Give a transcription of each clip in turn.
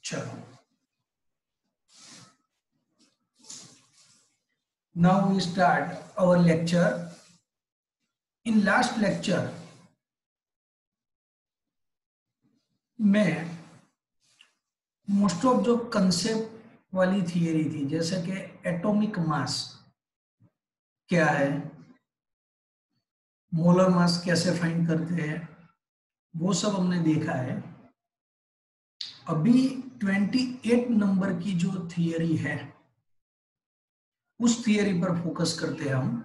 चलो, now we start our lecture. In last lecture में most of जो concept वाली थियरी थी, जैसे कि एटॉमिक मास क्या है, मोलर मास कैसे फाइंड करते हैं, वो सब हमने देखा है। अभी 28 नंबर की जो थियरी है उस थियरी पर फोकस करते हैं हम।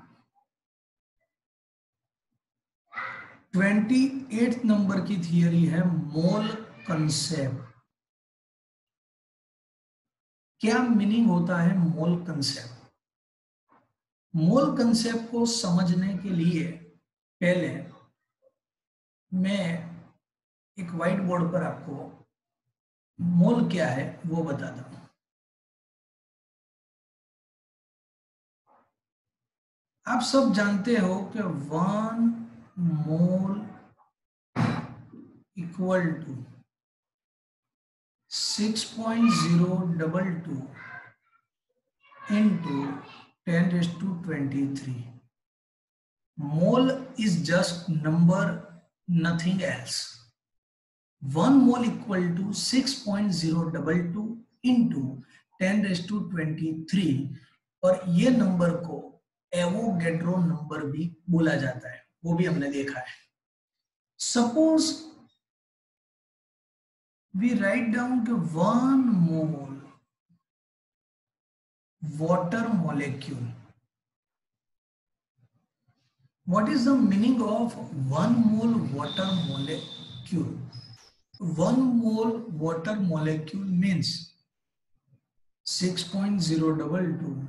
28 नंबर की थियरी है मोल कंसेप्ट। क्या मीनिंग होता है मोल कंसेप्ट? मोल कंसेप्ट को समझने के लिए पहले मैं एक व्हाइट बोर्ड पर आपको मोल क्या है वो बताता हूं। आप सब जानते हो कि 1 मोल equal to 6.022 into 10⁻23. Mole is just number, nothing else. 1 mole equal to 6.022 into 10⁻23 और ये नंबर को एवोगैड्रो नंबर भी बोला जाता है, वो भी हमने देखा है। सपोज वी राइट डाउन कि 1 मोल water molecule. What is the meaning of 1 mole water molecule? 1 mole water molecule means 6.022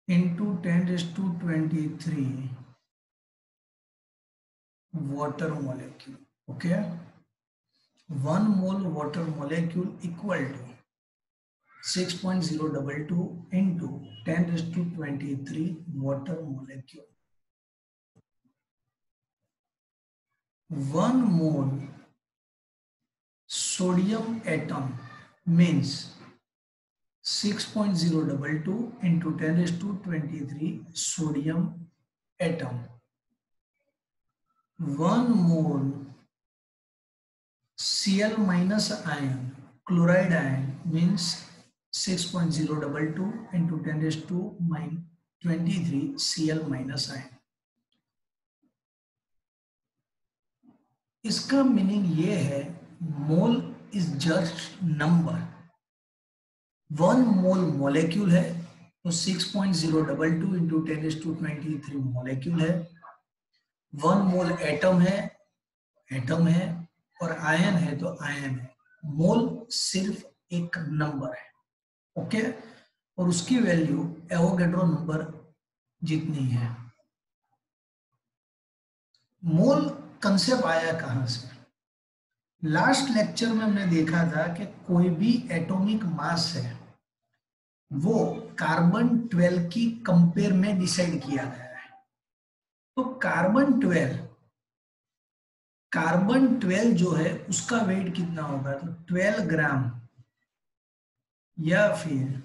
into 10⁻23 water molecule. Okay, 1 mole water molecule equal to 6.022 into 10⁻23 water molecule. 1 mole sodium atom means 6.022 into 10⁻23 sodium atom. 1 mole Cl minus ion, chloride ion means 6.022 into 10⁻23 Cl minus ion. इसका meaning ये है mole is just number. 1 mole molecule है तो 6.022 into 10⁻23 molecule है। 1 मोल atom है और ion है तो आयन है। मोल सिर्फ एक नंबर है, ओके, और उसकी वैल्यू एवोगैड्रो नंबर जितनी है। मोल कंसेप्ट आया कहां से? लास्ट लेक्चर में हमने देखा था कि कोई भी एटॉमिक मास है वो कार्बन 12 की कंपेयर में डिसाइड किया गया है। तो कार्बन 12 जो है उसका वेट कितना होगा? तो 12 ग्राम या फिर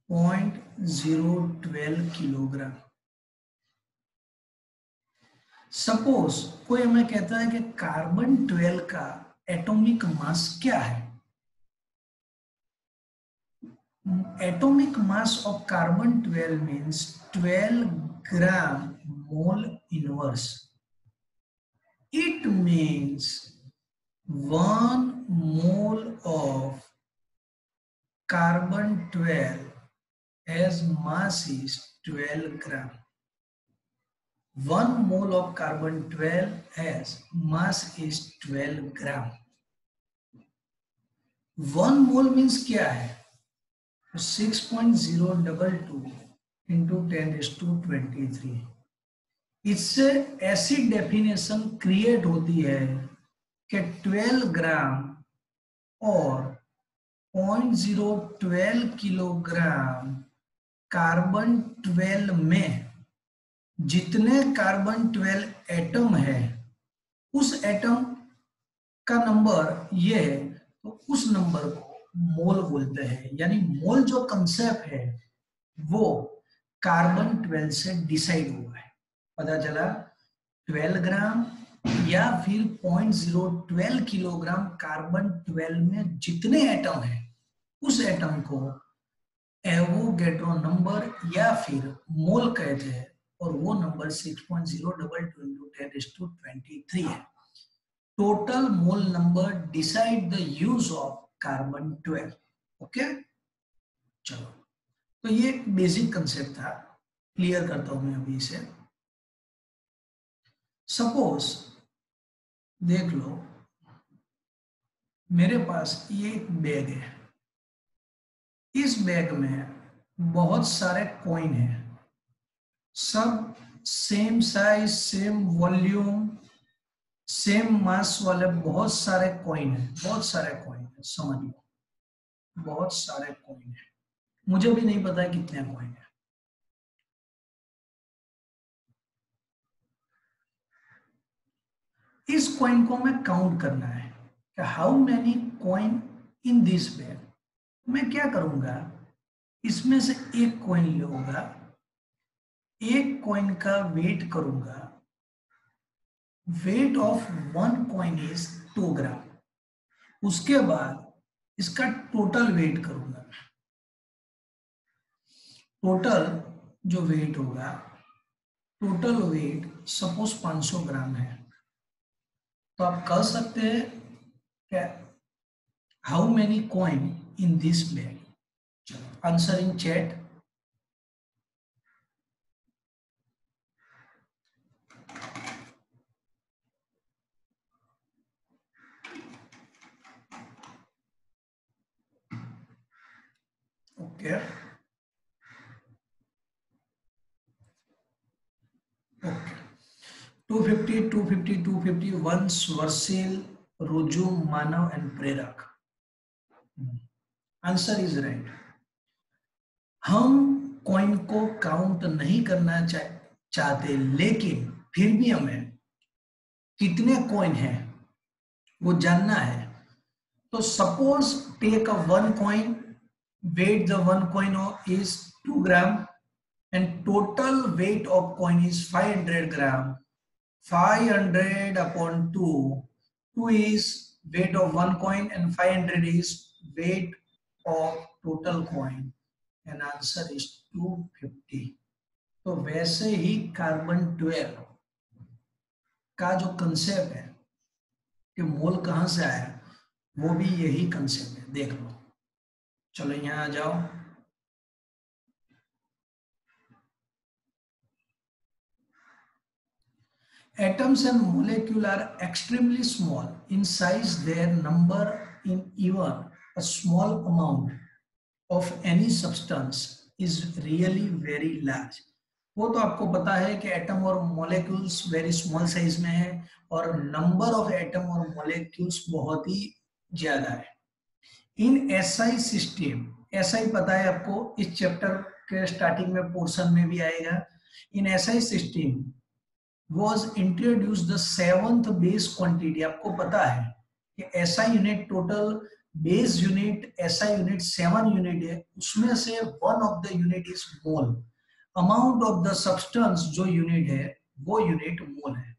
0.012 किलोग्राम। सपोज कोई हमें कहता है कि कार्बन 12 का एटॉमिक मास क्या है? Atomic mass of carbon 12 means 12 gram mole inverse. It means 1 mole of carbon 12 as mass is 12 gram. 1 mole of carbon 12 has mass is 12 gram. 1 mole means क्या है? 6.022 into 10⁻23। इससे ऐसी डेफिनेशन क्रिएट होती है कि 12 ग्राम और 0.012 किलोग्राम कार्बन 12 में जितने कार्बन 12 एटम है उस एटम का नंबर ये है तो उस नंबर को मोल बोलते हैं। यानी मोल जो कंसेप्ट है वो कार्बन 12 से डिसाइड हुआ है। पता चला 12 ग्राम या फिर 0.012 किलोग्राम कार्बन 12 में जितने एटम है उस एटम को एवोगैड्रो नंबर या फिर मोल कहते हैं और वो नंबर 6.022 × 10⁻23 है। Total mole number decide the use of carbon 12। Okay, चलो तो ये बेसिक कंसेप्ट था, क्लियर करता हूं मैं अभी इसे। सपोज देख लो मेरे पास ये एक बैग है, इस बैग में बहुत सारे कॉइन है, सब same size same volume same mass वाले बहुत सारे कॉइन है, बहुत सारे कॉइन है, समझ लो बहुत सारे कॉइन है, मुझे भी नहीं पता कितने कॉइन है। इस कॉइन को मैं काउंट करना है कि how many coin in this bag. मैं क्या करूंगा, इसमें से एक कॉइन लूंगा, एक कॉइन का वेट करूंगा, weight of one coin is 2 gram. उसके बाद इसका टोटल वेट करूंगा, टोटल जो वेट होगा, टोटल वेट सपोज 500 ग्राम है, तो आप कह सकते हैं क्या how many coin in this bag. चलो answer in chat. Okay okay 250 250 250 Vansh वर्सेल Ruju Manav and Prerak. Answer is right. हम कॉइन को काउंट नहीं करना चाहते, लेकिन फिर भी हमें कितने कॉइन है वो जानना है। तो suppose take a one coin, weight the one coin is 2 gram and total weight of coin is 500 gram. 500 upon 2, 2 is weight of one coin and 500 is weight of total coin and answer is 250. तो वैसे ही carbon 12 का जो concept है कि मोल कहां से आया, वो भी यही कंसेप्ट है, देख लो। चलो यहां आ जाओ। Atoms and molecules are extremely small in size. Their number in even a small amount of any substance is really very large. वो तो आपको पता है कि एटम और मॉलिक्यूल्स वेरी स्मॉल साइज में है और नंबर ऑफ एटम और मॉलिक्यूल्स बहुत ही ज्यादा है। इन एसआई सिस्टम, एसआई पता है आपको, इस चैप्टर के स्टार्टिंग में पोर्शन में भी आएगा। In SI system was introduced the 7th base quantity। आपको पता है कि SI unit total base unit SI unit 7 unit है, उसमें से one of the unit is mole. Amount of the substance जो यूनिट है वो यूनिट मोल है।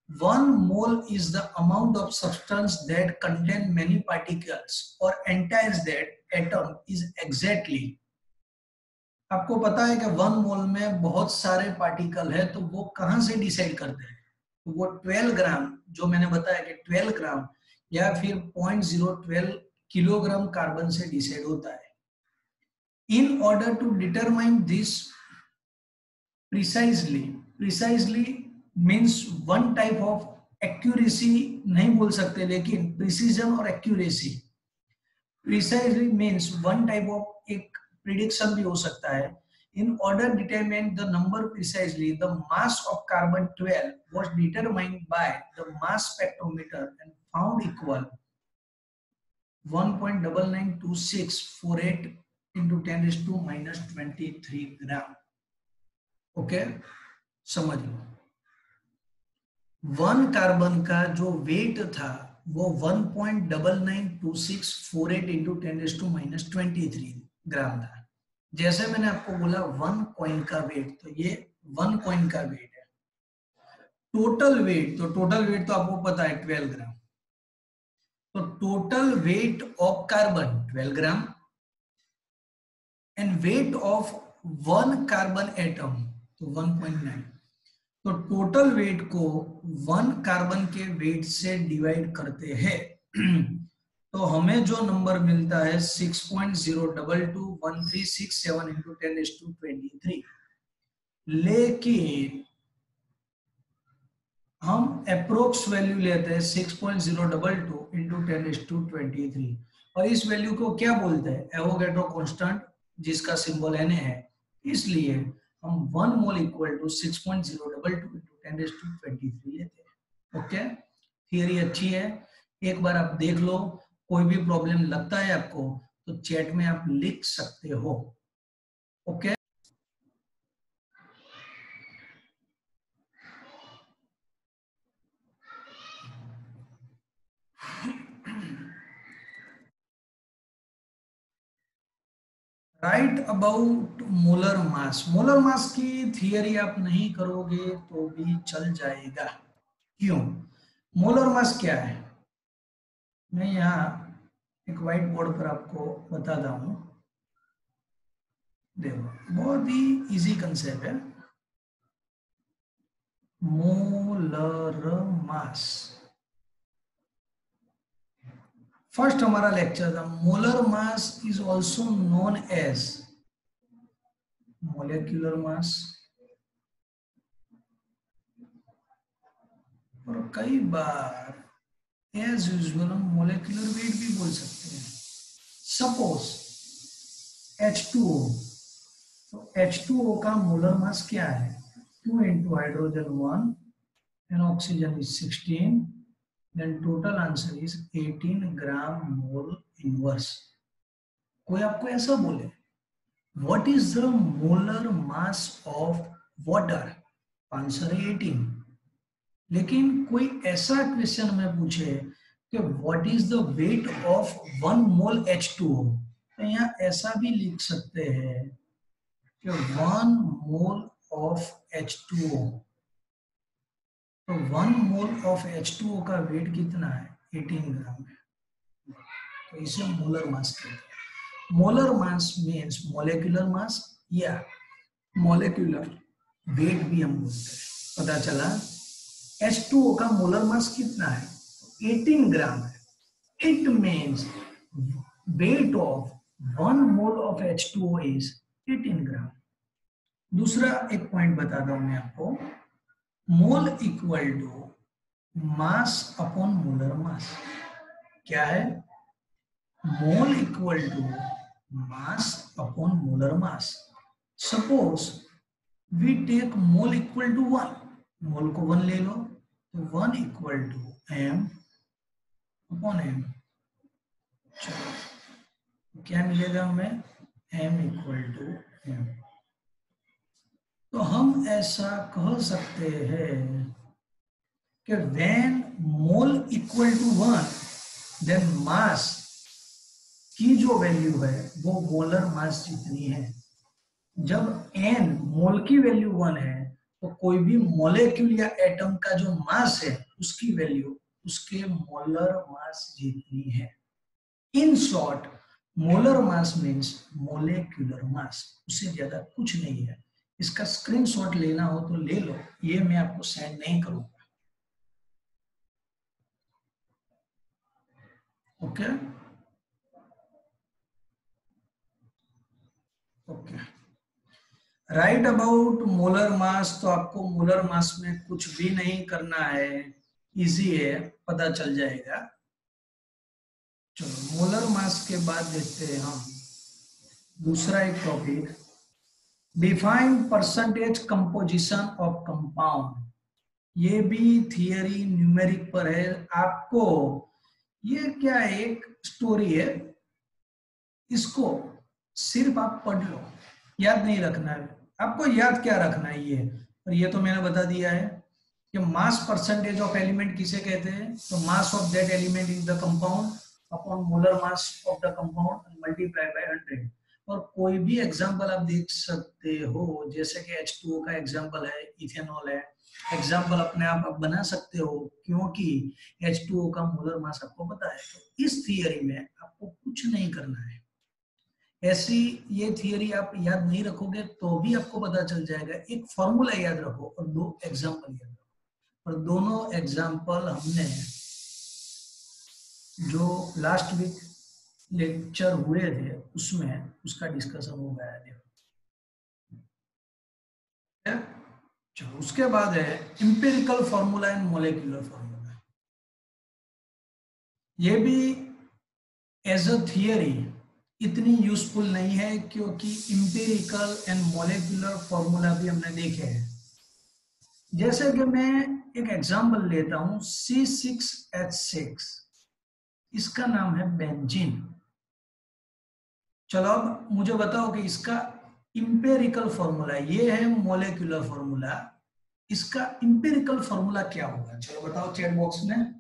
1 mole is the amount of substance that contain many particles or enters that atom is exactly। आपको पता है कि 1 मोल में बहुत सारे पार्टिकल है, तो वो कहां से डिसाइड करते हैं, तो वो 12 ग्राम जो मैंने बताया कि 12 ग्राम या फिर 0.012 किलोग्राम कार्बन से डिसाइड होता है। In order to determine this precisely means one type of accuracy नहीं बोल सकते, लेकिन प्रिसीजन और accuracy. Precisely means one type of एक प्रिडिक्शन भी हो सकता है। In order to determine the number precisely, the mass of carbon 12 was determined by the mass spectrometer and found equal 1.992648 into 10⁻⁻23 gram. Okay, समझ लो। 1 carbon का जो wait था वो 1.992648 इंटू 10⁻⁻23 ग्राम था। जैसे मैंने आपको बोला 1 कॉइन का वेट, तो ये 1 कॉइन का वेट है। टोटल वेट, तो टोटल वेट तो आपको पता है 12 ग्राम। तो total weight of carbon 12 gram and wait of 1 carbon atom तो 1.9। तो टोटल वेट को 1 कार्बन के वेट से डिवाइड करते हैं तो हमें जो नंबर मिलता है 6.0221367 इंटू 10⁻23। लेकिन हम अप्रोक्स वैल्यू लेते हैं 6.022 इंटू 10⁻23 और इस वैल्यू को क्या बोलते हैं? एवोगैड्रो कांस्टेंट, जिसका सिंबल Na है। इसलिए हम 1 मोल इक्वल टू 6.022 इंटू 10⁻23 लेते हैं। ओके, थियरी अच्छी है, एक बार आप देख लो। कोई भी प्रॉब्लम लगता है आपको तो चैट में आप लिख सकते हो। Okay, right about molar mass. Molar mass की थियरी आप नहीं करोगे तो भी चल जाएगा। क्यों? मोलर मास क्या है, मैं यहाँ एक व्हाइट बोर्ड पर आपको बताता हूं। देखो, बहुत ही इजी कंसेप्ट है। मोलर मास, फर्स्ट हमारा लेक्चर था। Molar mass is also known as molecular mass, और कई बार एज यूजुअल हम मोलिकुलर वेट भी बोल सकते हैं। सपोज H2O, तो H2O का मोलर मास क्या है? 2 into hydrogen 1 and oxygen is 16, then total answer is 18 gram mole inverse. कोई आपको ऐसा बोले what is the molar mass of water, answer है 18। लेकिन कोई ऐसा क्वेश्चन में पूछे कि what is the wait of 1 mole H2O, तो यहाँ ऐसा भी लिख सकते हैं कि 1 मोल ऑफ H2O, तो 1 मोल ऑफ H2O का वेट कितना है? 18 ग्राम है। तो इसे मोलर मास कहते हैं। Molar mass means molecular mass या मोलिकुलर वेट भी हम बोलते हैं। पता चला H2O का मोलर मास कितना है? 18 ग्राम है। It means weight of 1 mole of H2O is 18 gram. दूसरा एक पॉइंट बताता हूं मैं आपको। Mole equal to mass upon molar mass. क्या है? Mole equal to mass upon molar mass. Suppose we take mole equal to 1, mole को 1 ले लो, तो 1 equal to m upon m। चलो, क्या मिलेगा हमें? m equal to m। तो हम ऐसा कह सकते हैं कि when mole equal to 1 then mass की जो वैल्यू है वो मोलर मास जितनी है। जब n मोल की वैल्यू 1 है तो कोई भी मॉलिक्यूल या एटम का जो मास है उसकी वैल्यू उसके मोलर मास जितनी है। In short, molar mass means molecular mass, उससे ज्यादा कुछ नहीं है। इसका स्क्रीनशॉट लेना हो तो ले लो, ये मैं आपको सेंड नहीं करूंगा। Okay okay, right about molar mass. तो आपको मोलर मास में कुछ भी नहीं करना है, इजी है, पता चल जाएगा। चलो, मोलर मास के बाद देखते हैं हम दूसरा एक topic, define percentage composition of compound. ये भी थियरी न्यूमेरिक पर है। आपको ये क्या है, एक स्टोरी है, इसको सिर्फ आप पढ़ लो, याद नहीं रखना है। आपको याद क्या रखना है ये, और ये तो मैंने बता दिया है। कि मास परसेंटेज ऑफ एलिमेंट किसे कहते हैं, तो mass of that element in the compound upon molar mass of the compound multiply by 100। और कोई भी एग्जांपल आप देख सकते हो, जैसे कि H2O का एग्जांपल है, इथेनॉल है, एग्जांपल अपने आप बना सकते हो क्योंकि H2O का मोलर मास आपको पता है। तो इस थियरी में आपको कुछ नहीं करना है, ऐसी ये थियरी आप याद नहीं रखोगे तो भी आपको पता चल जाएगा। एक फॉर्मूला याद रखो और दो एग्जांपल याद रखो। और दोनों एग्जांपल हमने जो लास्ट वीक लेक्चर हुए थे उसमें उसका डिस्कशन हो गया है। चलो उसके बाद है empirical formula and molecular formula. ये भी एज अ थियरी इतनी यूजफुल नहीं है क्योंकि इंपेरिकल एंड मोलेकुलर फॉर्मूला भी हमने देखे हैं। जैसे कि मैं एक एग्जांपल लेता हूं, C6H6, इसका नाम है बेंजीन। चलो अब मुझे बताओ कि इसका इंपेरिकल फॉर्मूला, ये है मोलेकुलर फॉर्मूला, इसका इंपेरिकल फॉर्मूला क्या होगा? चलो बताओ चैट बॉक्स में।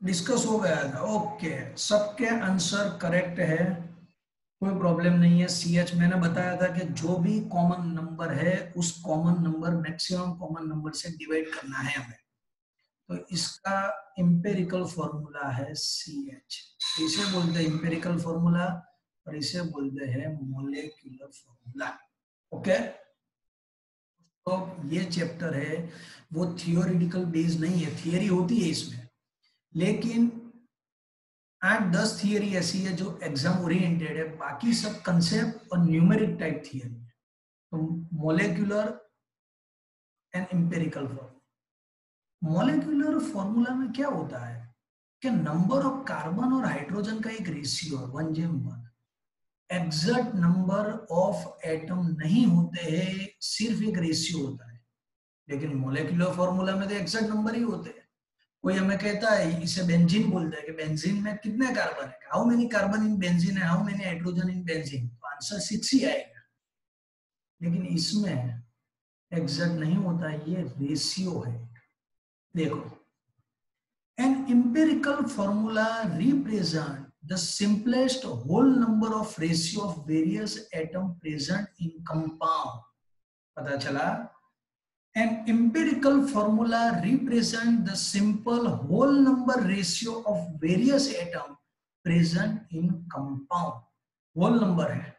डिस्कस हो गया था, ओके, सबके आंसर करेक्ट है, कोई प्रॉब्लम नहीं है। CH मैंने बताया था कि जो भी कॉमन नंबर है उस common number maximum common number से डिवाइड करना है हमें। तो इसका इंपेरिकल फॉर्मूला है CH, इसे बोलते हैं इंपेरिकल फॉर्मूला और इसे बोलते हैं मोलेकुलर फॉर्मूला। ओके, तो ये चैप्टर है वो थियोरिटिकल बेस नहीं है, थियरी होती है इसमें, लेकिन 8-10 थियरी ऐसी है जो एग्जाम ओरिएंटेड है, बाकी सब कंसेप्ट और न्यूमेरिक टाइप थियरी है। तो molecular and empirical formula, molecular formula में क्या होता है कि नंबर ऑफ कार्बन और हाइड्रोजन का एक रेशियो है 1:1। एग्जैक्ट नंबर ऑफ एटम नहीं होते हैं, सिर्फ एक रेशियो होता है। लेकिन मोलेकुलर फॉर्मूला में तो एग्जैक्ट नंबर ही होते हैं। कोई हमें कहता है, इसे बेंजीन बोलता है, कि बेंजीन में कितने कार्बन है, how many carbon in benzene है, how many hydrogen in benzene, तो आंसर 6 ही आएगा। लेकिन इसमें एग्जैक्ट नहीं होता, ये रेशियो है। देखो, an empirical formula represent the simplest whole number of ratio of various atom present in compound। पता चला, an empirical formula represent the simple whole number ratio of various atom present in compound, whole number है।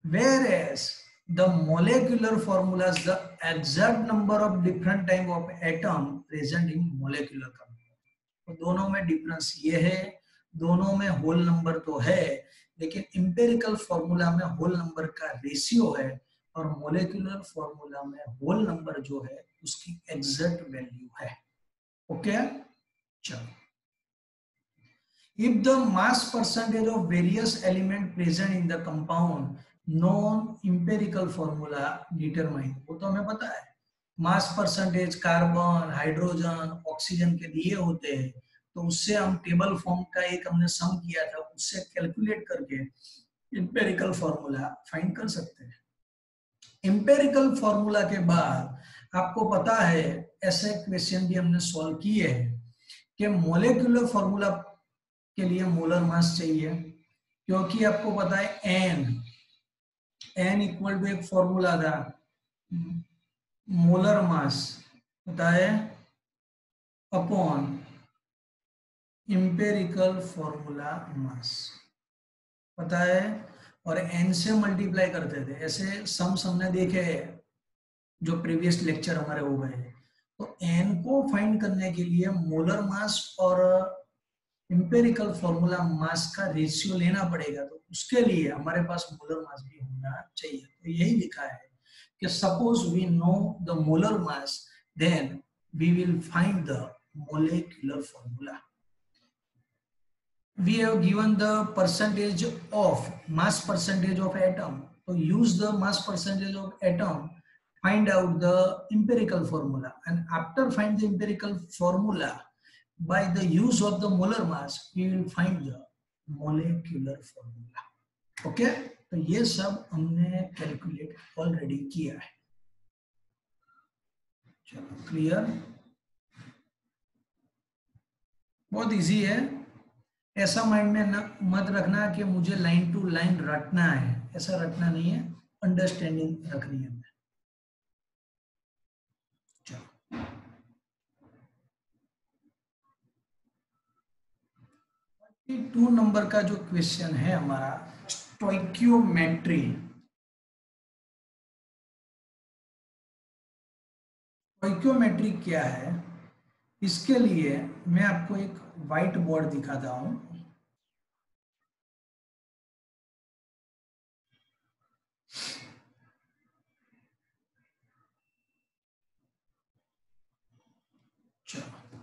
whereas the molecular formula is the exact number of different type of atom present in molecular compound। तो दोनों में difference ये है, दोनों में whole number तो है, लेकिन इंपेरिकल फॉर्मूला में होल नंबर का रेशियो है और मोलेकुलर फॉर्मूला में होल नंबर जो है उसकी एग्जैक्ट वैल्यू है। ओके, चलो, if the mass percentage of various element present in the compound non empirical formula determine, वो तो हमें पता है, mass percentage carbon hydrogen oxygen के दिए होते हैं, तो उससे हम टेबल फॉर्म का एक हमने सम किया था, उससे कैलकुलेट करके इंपेरिकल फॉर्मूला फाइंड कर सकते हैं। इंपेरिकल फॉर्मूला के बाद आपको पता है, ऐसे क्वेश्चन भी हमने सॉल्व किए हैं कि मोलेकुलर फॉर्मूला के लिए मोलर मास चाहिए, क्योंकि आपको पता है n इक्वल टू एक फॉर्मूला था मोलर मास होता है अपॉन इंपेरिकल फॉर्मूला मास, पता है, और n से मल्टीप्लाई करते थे। ऐसे सम्स हमने देखे जो प्रीवियस लेक्चर हमारे हो गए। तो n को फाइंड करने के लिए मोलर मास और इंपेरिकल फॉर्मूला मास का रेशियो लेना पड़ेगा, तो उसके लिए हमारे पास मोलर मास भी होना चाहिए। तो यही लिखा है कि suppose we know the molar mass, then we will find the molecular formula. We have given the percentage of mass percentage of atom, so use the mass percentage of atom find out the empirical formula, and after find the empirical formula by the use of the molar mass we will find the molecular formula. Okay, तो ये सब हमने calculate already किया है। चलो clear, बहुत easy है। ऐसा माइंड में न, मत रखना कि मुझे लाइन टू लाइन रटना है, ऐसा रटना नहीं है, अंडरस्टैंडिंग रखनी है। चलो 2 नंबर का जो क्वेश्चन है हमारा, स्टोइकियोमेट्री। स्टोइकियोमेट्री क्या है, इसके लिए मैं आपको एक व्हाइट बोर्ड दिखाता हूं। चलो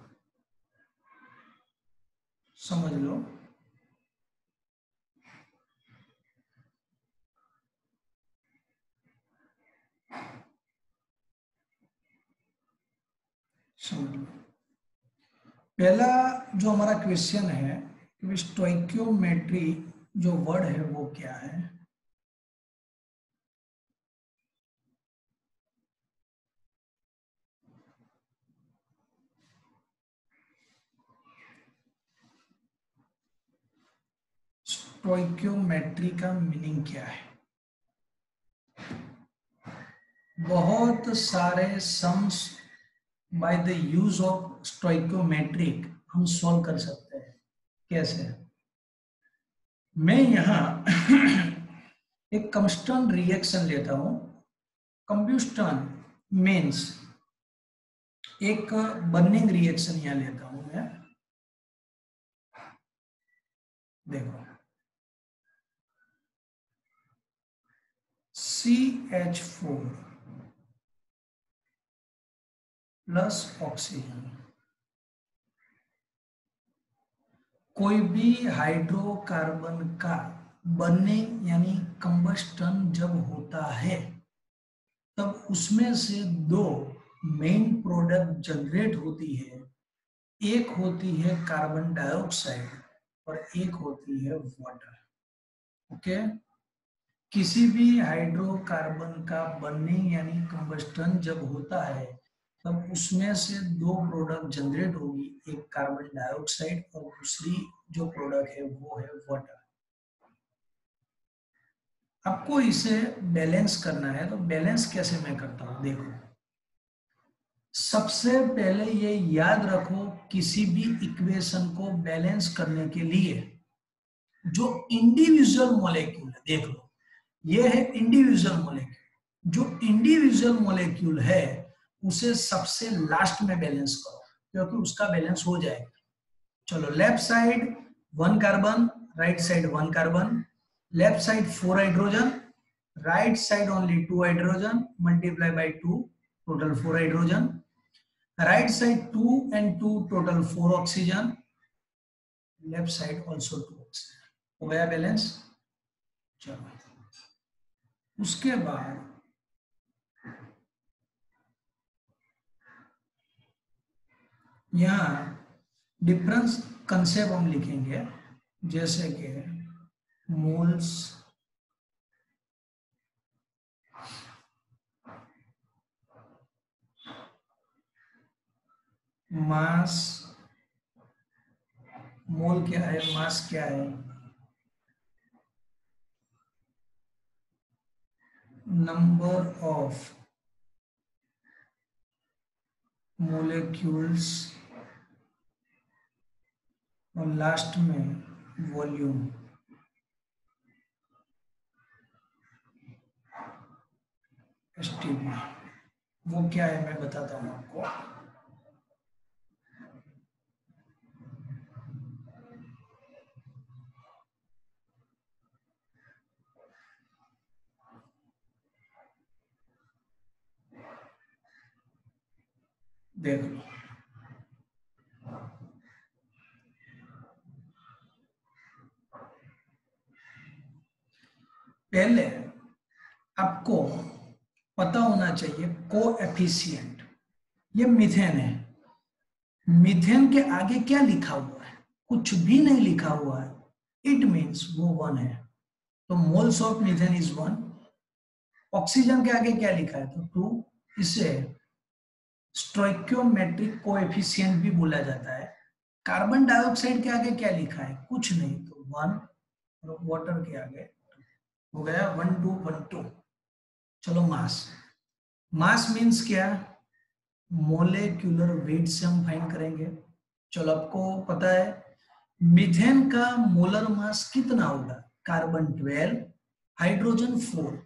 समझ लो। समझ लो, पहला जो हमारा क्वेश्चन है कि स्टोइकियोमेट्री जो वर्ड है वो क्या है। स्टोइकियोमेट्री का मीनिंग क्या है। बहुत सारे sums by the use of stoichiometric हम सॉल्व कर सकते हैं। कैसे, मैं यहां एक कंबस्टन रिएक्शन लेता हूं। कंबस्टन मीन्स एक बर्निंग रिएक्शन यहां लेता हूं मैं। देखो CH4 प्लस ऑक्सीजन। कोई भी हाइड्रोकार्बन का बर्निंग यानी कंबस्टन जब होता है तब उसमें से 2 मेन प्रोडक्ट जनरेट होती है। एक होती है कार्बन डाइऑक्साइड और एक होती है वाटर। ओके, किसी भी हाइड्रोकार्बन का बर्निंग यानी कंबस्टन जब होता है तब उसमें से 2 प्रोडक्ट जनरेट होगी, एक कार्बन डाइऑक्साइड और दूसरी जो प्रोडक्ट है वो है वाटर। आपको इसे बैलेंस करना है, तो बैलेंस कैसे मैं करता हूं देखो। सबसे पहले ये याद रखो, किसी भी इक्वेशन को बैलेंस करने के लिए जो इंडिविजुअल मॉलिक्यूल है, देख लो ये है इंडिविजुअल मॉलिक्यूल, जो इंडिविजुअल मॉलिक्यूल है उसे सबसे लास्ट में बैलेंस करो, क्योंकि उसका बैलेंस हो जाएगा। चलो left side 1 carbon, right side 1 carbon, left side 4 hydrogen, right side only 2 hydrogen, multiply by 2 total 4 hydrogen, right side 2 and 2 total 4 oxygen, left side also 2 oxygen. हो गया बैलेंस। चलो उसके बाद यहाँ डिफरेंस कंसेप्ट हम लिखेंगे, जैसे कि मोल्स, मास, मोल क्या है, मास क्या है, नंबर ऑफ मोलेक्यूल्स और लास्ट में वॉल्यूम। एसटीपी वो क्या है मैं बताता हूं आपको। देख लो, पहले आपको पता पता होना चाहिए कोएफिशिएंट। ये मीथेन है, मीथेन के आगे क्या लिखा हुआ है? कुछ भी नहीं लिखा हुआ है, इट मीन्स वो 1 है। तो moles of methane is 1। Oxygen के आगे क्या लिखा है? तो 2। इसे स्टोइकियोमेट्रिक कोएफिशिएंट भी बोला जाता है। कार्बन डाइऑक्साइड के आगे क्या लिखा है? कुछ नहीं, तो 1। और वाटर के आगे हो गया 1 2 1 2। चलो मास, मास मीन्स क्या? मोलेक्युलर वेट से हम फाइंड करेंगे। चलो आपको पता है मीथेन का मोलर मास कितना होगा? Carbon 12 hydrogen 4,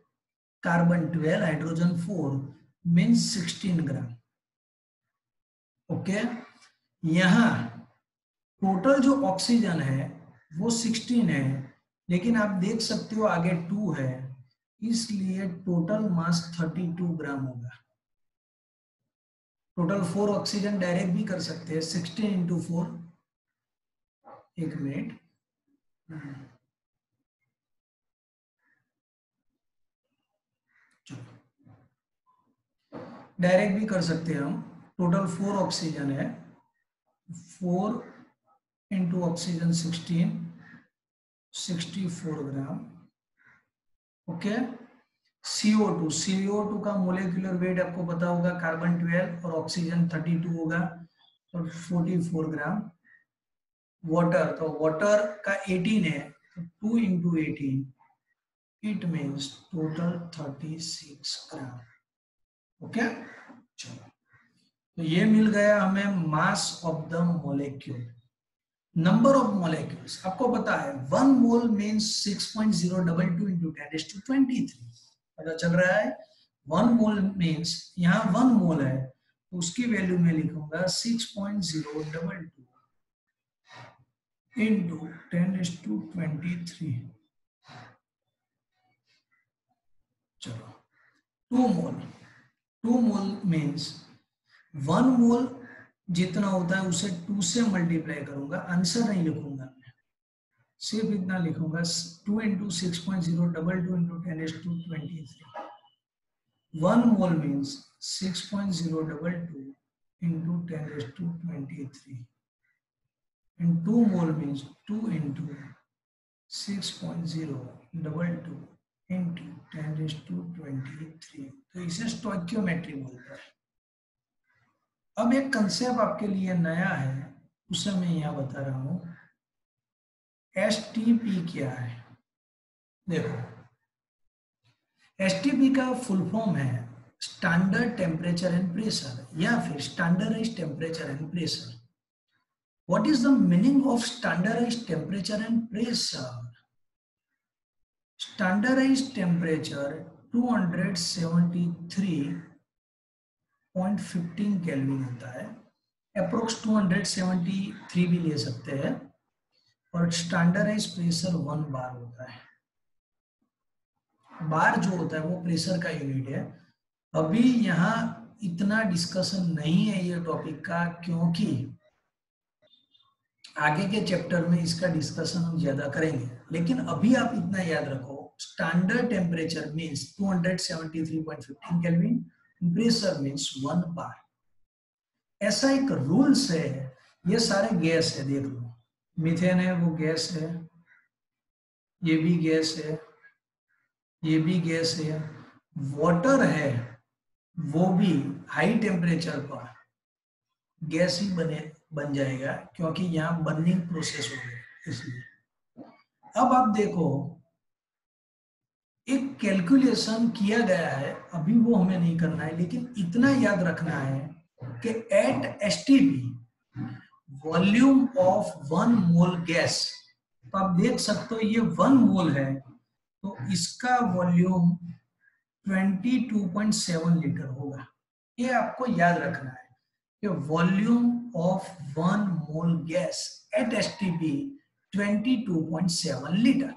carbon 12 hydrogen 4 means 16 ग्राम। ओके, यहां टोटल जो ऑक्सीजन है वो 16 है, लेकिन आप देख सकते हो आगे 2 है, इसलिए टोटल मास 32 ग्राम होगा। टोटल 4 ऑक्सीजन डायरेक्ट भी कर सकते हैं, 16 इंटू 4। एक मिनट, डायरेक्ट भी कर सकते हैं हम। टोटल 4 ऑक्सीजन है, 4 इंटू ऑक्सीजन 16, 64 ग्राम। ओके, CO2 का मोलेकुलर वेट आपको पता होगा, कार्बन 12 और ऑक्सीजन 32 होगा, तो 44 ग्राम। वाटर, तो वाटर का 18 है, तो 2 into 18, it means total 36 gram. Okay, चलो, तो ये मिल गया हमें mass of the molecule. Number of molecules आपको पता है 1 मोल मीन्स 6.022 इंटू 10⁻23। पता चल रहा है 1 मोल मीन्स, यहाँ 1 मोल है तो उसकी वैल्यू में लिखूंगा 6.022 इंटू 10⁻23। चलो, 2 मोल, 2 मोल मीन्स 1 मोल जितना होता है उसे 2 से मल्टीप्लाई करूंगा, आंसर नहीं लिखूंगा, सिर्फ इतना लिखूंगा 2 into 6.022 into 10⁻23। 1 mole means 6.022 into 10⁻23, and 2 mole means 2 into 6.022 into 10⁻23। तो इसे स्टोइकियोमेट्री बोलते हैं। अब एक कंसेप्ट आपके लिए नया है, उसे मैं यहाँ बता रहा हूँ। STP क्या है? देखो, STP का फुल फॉर्म है स्टैंडर्ड टेम्परेचर एंड प्रेशर, या फिर standardized temperature and pressure. What is the meaning of standardized temperature and pressure? Standardized temperature 273.15 kelvin होता है, अप्रोक्स 273 भी ले सकते हैं, और स्टैंडर्डाइज्ड प्रेशर 1 बार होता है। बार जो होता है वो प्रेशर का यूनिट है। अभी यहाँ इतना डिस्कशन नहीं है ये टॉपिक का, क्योंकि आगे के चैप्टर में इसका डिस्कशन हम ज्यादा करेंगे, लेकिन अभी आप इतना याद रखो, standard temperature means 273.15 kelvin, pressure means 1 बार। ऐसा एक रूल्स है। ये सारे गैस है, देख लो, मीथेन है वो गैस है, ये भी गैस है, ये भी गैस है, वाटर है वो भी हाई टेम्परेचर पर गैस ही बन जाएगा, क्योंकि यहाँ बर्निंग प्रोसेस हो गई इसलिए। अब आप देखो, एक कैलकुलेशन किया गया है, अभी वो हमें नहीं करना है, लेकिन इतना याद रखना है कि at STP volume of 1 mole gas, तो आप देख सकते हो ये 1 मोल है, तो इसका वॉल्यूम 22.7 लीटर होगा। ये आपको याद रखना है कि volume of 1 mole gas at STP 22.7 litre.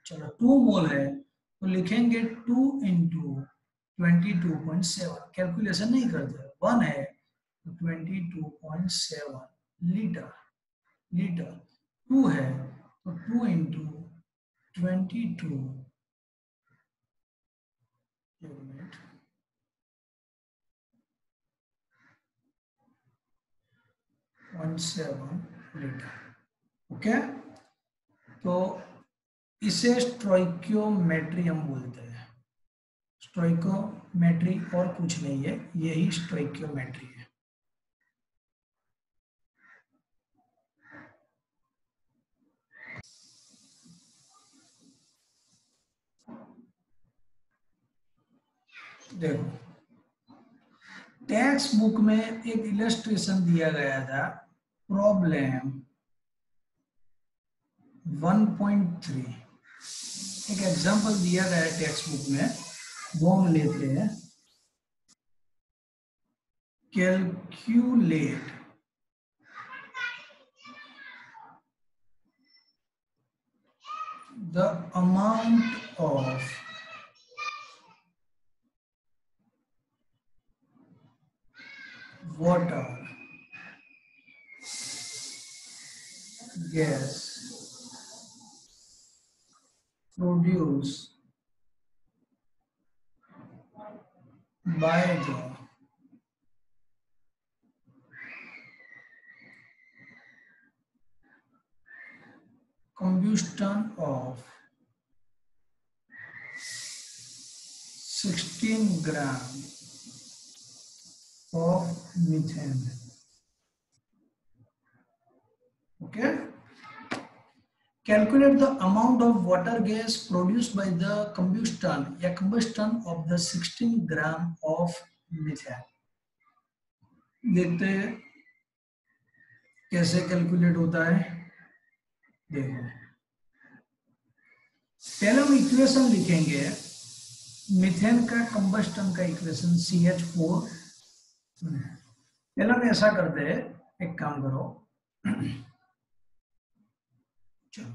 चलो 2 मोल है तो लिखेंगे 2 इंटू 22.7, कैलकुलेशन नहीं करते, 1 है तो 22.7 लीटर, लीटर 2 है तो 2 इंटू 22, 0.7 लीटर। ओके, तो इसे स्टोइकियोमेट्री हम बोलते हैं। स्टोइकियोमेट्री और कुछ नहीं है, यही स्टोइकियोमेट्री है। देखो, टेक्स्ट बुक में एक इलस्ट्रेशन दिया गया था, प्रॉब्लम 1.3, एक एग्जांपल दिया गया है टेक्स्ट बुक में, वो हम लेते हैं। Calculate the amount of water, gas produced by the combustion of 16 gram of methane. Okay, calculate the amount of water gas produced by the combustion of the 16 gram of methane. देखते हैं कैसे calculate होता है। देखो, पहले हम equation लिखेंगे, methane का कंबस्टन का इक्वेशन CH4। पहले हम ऐसा करते हैं, एक काम करो, चलो,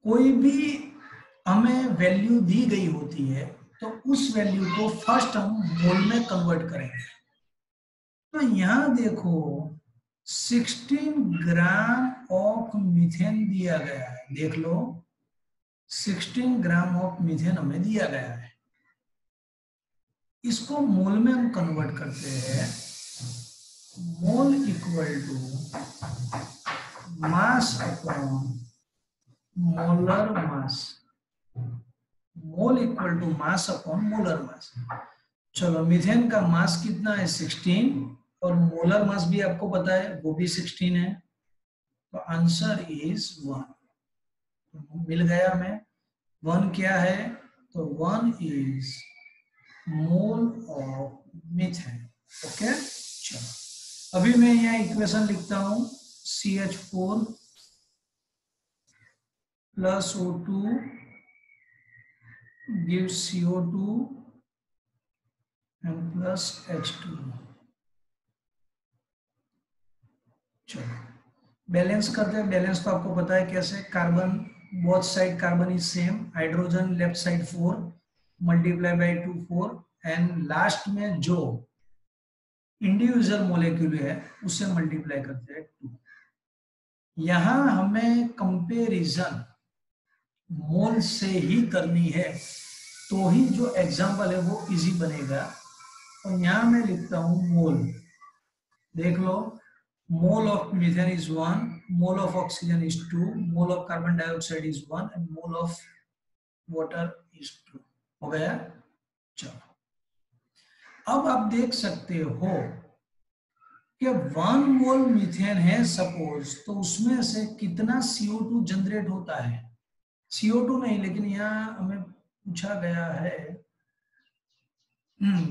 कोई भी हमें वैल्यू दी गई होती है तो उस वैल्यू को फर्स्ट हम मोल में कन्वर्ट करेंगे। तो यहां देखो 16 ग्राम ऑफ मीथेन दिया गया है, देख लो 16 ग्राम ऑफ मीथेन हमें दिया गया है। इसको मोल में हम कन्वर्ट करते हैं, mole equal to mass upon molar mass, mole equal to mass upon molar mass. चलो, मीथेन का मास कितना है 16, और मोलर मास भी आपको पता है वो भी 16 है, तो आंसर इज 1। तो मिल गया हमें 1 क्या है, तो 1 is mole of methane. Okay, चलो अभी मैं यहाँ इक्वेशन लिखता हूं, CH4 plus O2 gives CO2 and plus H2। चलो बैलेंस करते हैं। बैलेंस तो आपको पता है कैसे, carbon both side carbon is same, hydrogen left side 4 multiply by 2 4 and last में जो इंडिविजुअल मॉलिक्यूल है उससे मल्टीप्लाई करते हैं 2। यहां हमें कंपैरिजन मोल से ही करनी है, तो ही जो एग्जांपल है वो इजी बनेगा। और यहां मैं लिखता हूं मोल, देख लो, mole of methane is 1, mole of oxygen is 2, mole of carbon dioxide is 1 and mole of water is 2। हो गया। चलो अब आप देख सकते हो कि 1 मोल मीथेन है सपोज, तो उसमें से कितना CO2 जनरेट होता है। CO2 नहीं, लेकिन यहाँ हमें पूछा गया है,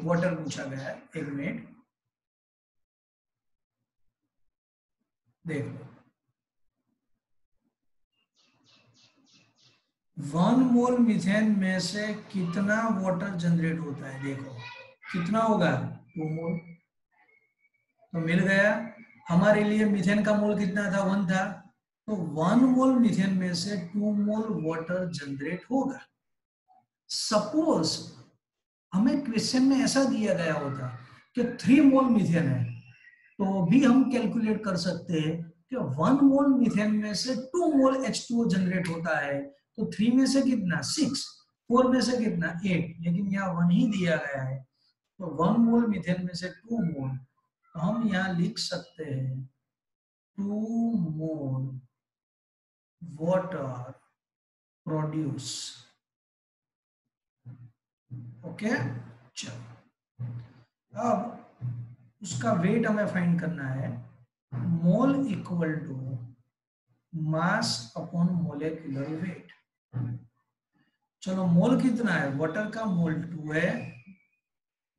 वाटर पूछा गया है। एक मिनट देख लो, 1 मोल मीथेन में से कितना वाटर जनरेट होता है, देखो कितना होगा, 2 मोल। तो मिल गया हमारे लिए, मीथेन का मोल कितना था, 1 था, तो 1 मोल मीथेन में से 2 मोल वाटर जनरेट होगा। सपोज हमें क्वेश्चन में ऐसा दिया गया होता कि 3 मोल मीथेन है, तो भी हम कैलकुलेट कर सकते हैं कि 1 मोल मीथेन में से 2 मोल H2O जनरेट होता है, तो 3 में से कितना 6, 4 में से कितना 8, लेकिन यहाँ 1 ही दिया गया है, तो 1 मोल मीथेन में से 2 मोल, तो हम यहाँ लिख सकते हैं 2 mole water produce। ओके, चलो अब उसका वेट हमें फाइंड करना है। Mole equal to mass upon molecular weight. चलो मोल कितना है, वाटर का मोल 2 है,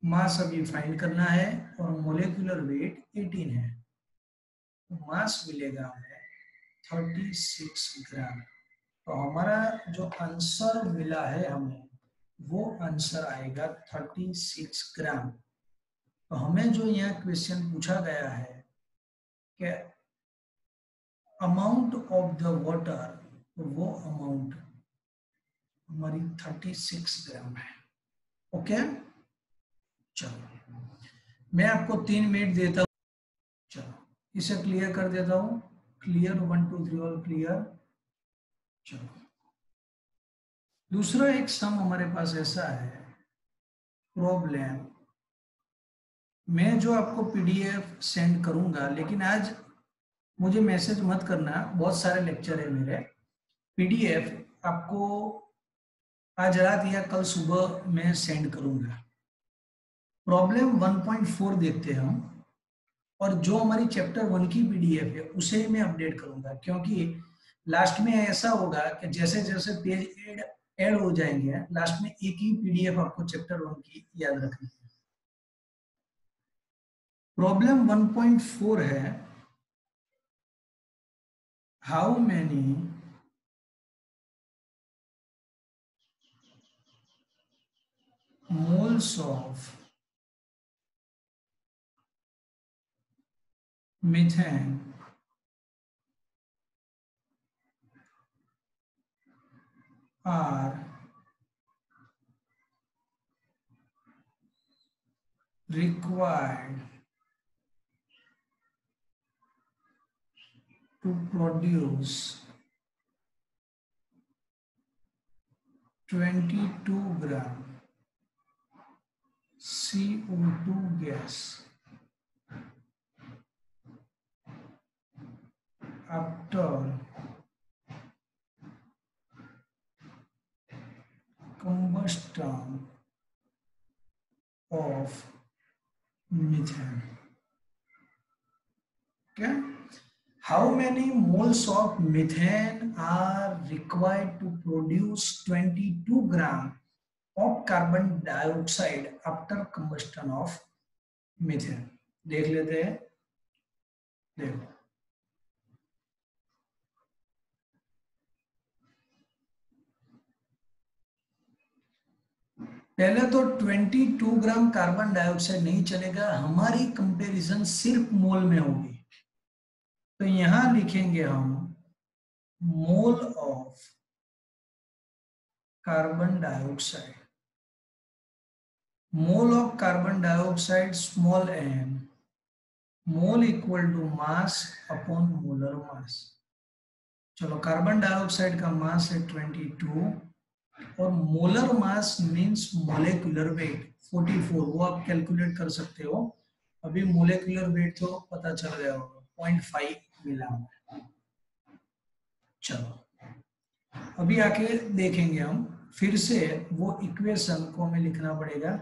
मास अभी फाइंड करना है और मोलेकुलर वेट 18 है, तो मास मिलेगा हमें 36 ग्राम। तो हमारा जो आंसर मिला है हमें, वो आंसर आएगा 36 ग्राम। तो हमें जो यहाँ क्वेश्चन पूछा गया है कि अमाउंट ऑफ द वाटर, तो वो अमाउंट हमारी 36 ग्राम है। ओके, चलो मैं आपको 3 मिनट देता हूँ, चलो इसे क्लियर कर देता हूँ। Clear, 1 2 3 all clear. चलो दूसरा एक सम हमारे पास ऐसा है, प्रॉब्लम। मैं जो आपको पीडीएफ सेंड करूंगा, लेकिन आज मुझे मैसेज मत करना, बहुत सारे लेक्चर है मेरे। पीडीएफ आपको आज रात या कल सुबह मैं सेंड करूंगा। प्रॉब्लम 1.4 देखते हैं हम, और जो हमारी चैप्टर 1 की पीडीएफ है उसे मैं अपडेट करूंगा, क्योंकि लास्ट में ऐसा होगा कि जैसे जैसे पेज ऐड हो जाएंगे, लास्ट में एक ही पीडीएफ आपको चैप्टर 1 की याद रखनी है। प्रॉब्लम 1.4 है, how many moles of methane are required to produce 22 gram CO2 gas after combustion of methane. Okay, how many moles of methane are required to produce 22 gram of carbon dioxide after combustion of methane? देख लेते हैं, देखो पहले तो 22 gram carbon dioxide नहीं चलेगा, हमारी comparison सिर्फ मोल में होगी। तो यहां लिखेंगे हम mole of carbon dioxide, mole of carbon dioxide small m, mole equal to mass upon molar mass. चलो कार्बन डाइऑक्साइड का मास है 22 और molar mass means molecular weight 44, वो आप कैलकुलेट कर सकते हो। अभी मोलेकुलर वेट तो पता चल गया होगा, 0.5 मिला हुआ। चलो अभी आके देखेंगे हम फिर से वो इक्वेशन को हमें लिखना पड़ेगा,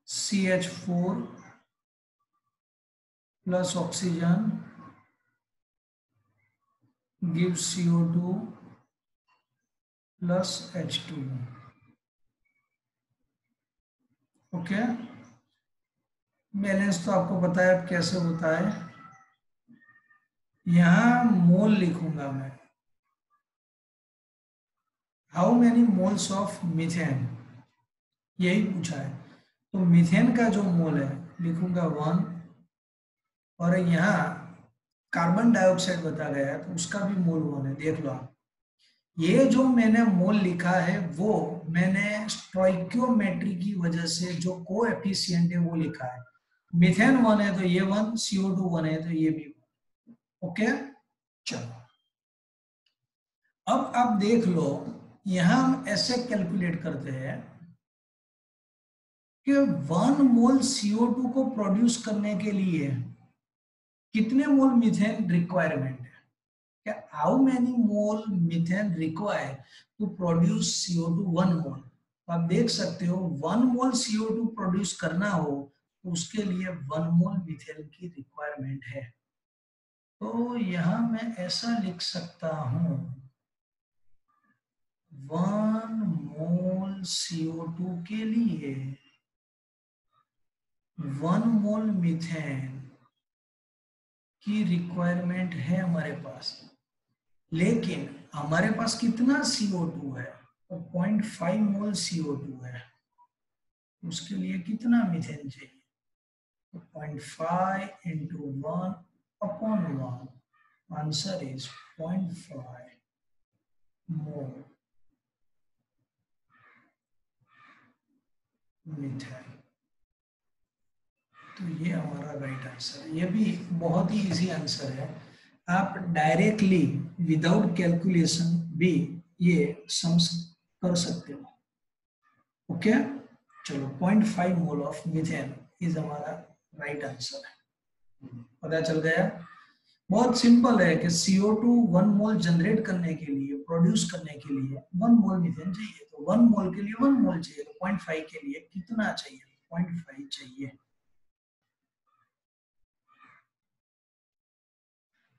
CH4 plus oxygen give CO2 plus H2। Okay, balance तो आपको पता है अब कैसे होता है। यहां मोल लिखूंगा मैं, how many moles of methane, यही पूछा है। तो मीथेन का जो मोल है लिखूंगा 1, और यहाँ कार्बन डाइऑक्साइड बता गया है तो उसका भी मोल 1 है। देख लो आप, ये जो मैंने मोल लिखा है वो मैंने स्टोइकियोमेट्री की वजह से जो कोएफिशिएंट है वो लिखा है। मीथेन 1 है तो ये 1, CO2 1 है तो ये भी 1। ओके, चलो अब आप देख लो, यहां हम ऐसे कैलकुलेट करते हैं कि 1 मोल CO2 को प्रोड्यूस करने के लिए कितने मोल मीथेन रिक्वायरमेंट है, क्या how many mole methane require to produce CO2 1 mole. तो आप देख सकते हो 1 मोल CO2 प्रोड्यूस करना हो तो उसके लिए 1 मोल मीथेन की रिक्वायरमेंट है। तो यहां मैं ऐसा लिख सकता हूं 1 मोल CO2 के लिए 1 मोल मीथेन की रिक्वायरमेंट है हमारे पास, लेकिन हमारे पास कितना CO2 है, तो 0.5 मोल CO2 है, उसके लिए कितना मीथेन चाहिए, तो 0.5 into 1/1, answer is 0.5 mole methane. तो ये हमारा राइट आंसर है। ये भी बहुत ही इजी आंसर है, आप डायरेक्टली विदाउट कैलकुलेशन भी ये सम्स कर सकते हो। ओके, चलो 0.5 मोल ऑफ मीथेन इज हमारा राइट आंसर है। पता चल गया, बहुत सिंपल है कि CO2 1 मोल जनरेट करने के लिए, प्रोड्यूस करने के लिए 1 मोल मीथेन चाहिए, तो 1 मोल के लिए 1 मोल चाहिए, तो 0.5 के लिए कितना चाहिए, 0.5 चाहिए।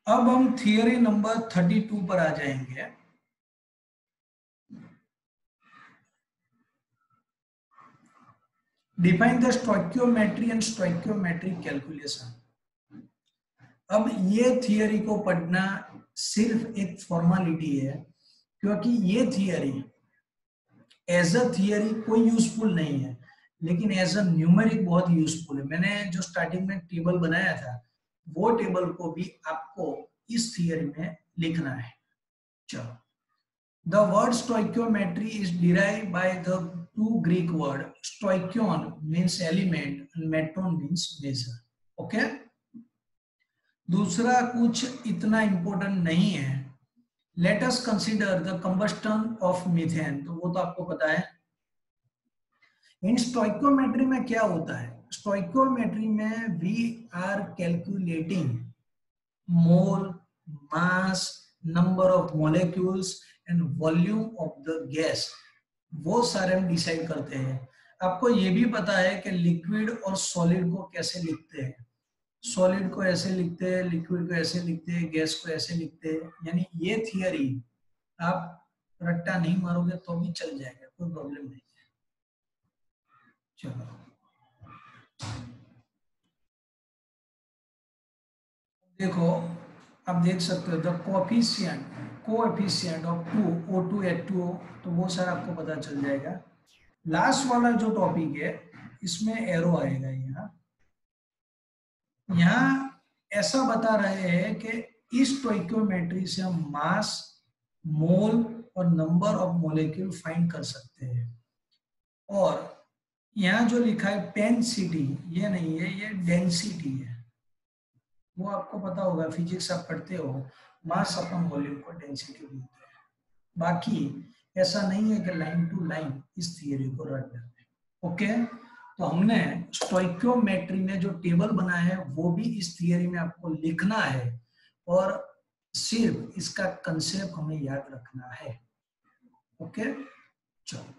अब हम थियरी नंबर 32 पर आ जाएंगे। Define the stoichiometry and stoichiometric calculation. अब ये थियरी को पढ़ना सिर्फ एक फॉर्मेलिटी है, क्योंकि ये थियरी एज अ थियरी कोई यूजफुल नहीं है, लेकिन एज अ न्यूमेरिक बहुत यूजफुल है। मैंने जो स्टार्टिंग में टेबल बनाया था वो टेबल को भी आपको इस थियरी में लिखना है। चलो, the word stoichiometry is derived by the two Greek word stoichion means element and metron means measure. Okay, दूसरा कुछ इतना इंपॉर्टेंट नहीं है। Let us consider the combustion of methane, तो वो तो आपको पता है। इन स्टोइकियोमेट्री में क्या होता है, स्टोइकियोमेट्री में we are calculating mole, mass, number of molecules and volume of the gas, वो सारे हम डिसाइड करते हैं। आपको ये भी पता है कि लिक्विड और सॉलिड को कैसे लिखते हैं, सॉलिड को ऐसे लिखते हैं, लिक्विड को ऐसे लिखते हैं, गैस को ऐसे लिखते हैं। यानी ये थियरी आप रट्टा नहीं मारोगे तो भी चल जाएगा, कोई प्रॉब्लम नहीं है। चलो, देखो, आप देख सकते हो the coefficient of 2 O2 H2O, तो वो सारा आपको पता चल जाएगा। लास्ट वाला जो टॉपिक है इसमें एरो आएगा। यहाँ ऐसा बता रहे हैं कि इस स्टोइकियोमेट्री से हम मास, मोल और नंबर ऑफ मॉलिक्यूल फाइंड कर सकते हैं। और यहाँ जो लिखा है पेंसिटी, ये नहीं है, ये डेंसिटी है। वो आपको पता होगा, फिजिक्स आप पढ़ते हो, मास अपॉन वॉल्यूम को डेंसिटी बोलते हैं। बाकी ऐसा नहीं है कि लाइन टू लाइन इस थियरी को रट देते। ओके, तो हमने स्टोइकियोमेट्री में जो टेबल बनाया है वो भी इस थियरी में आपको लिखना है, और सिर्फ इसका कंसेप्ट हमें याद रखना है। ओके, चलो,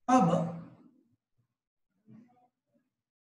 अब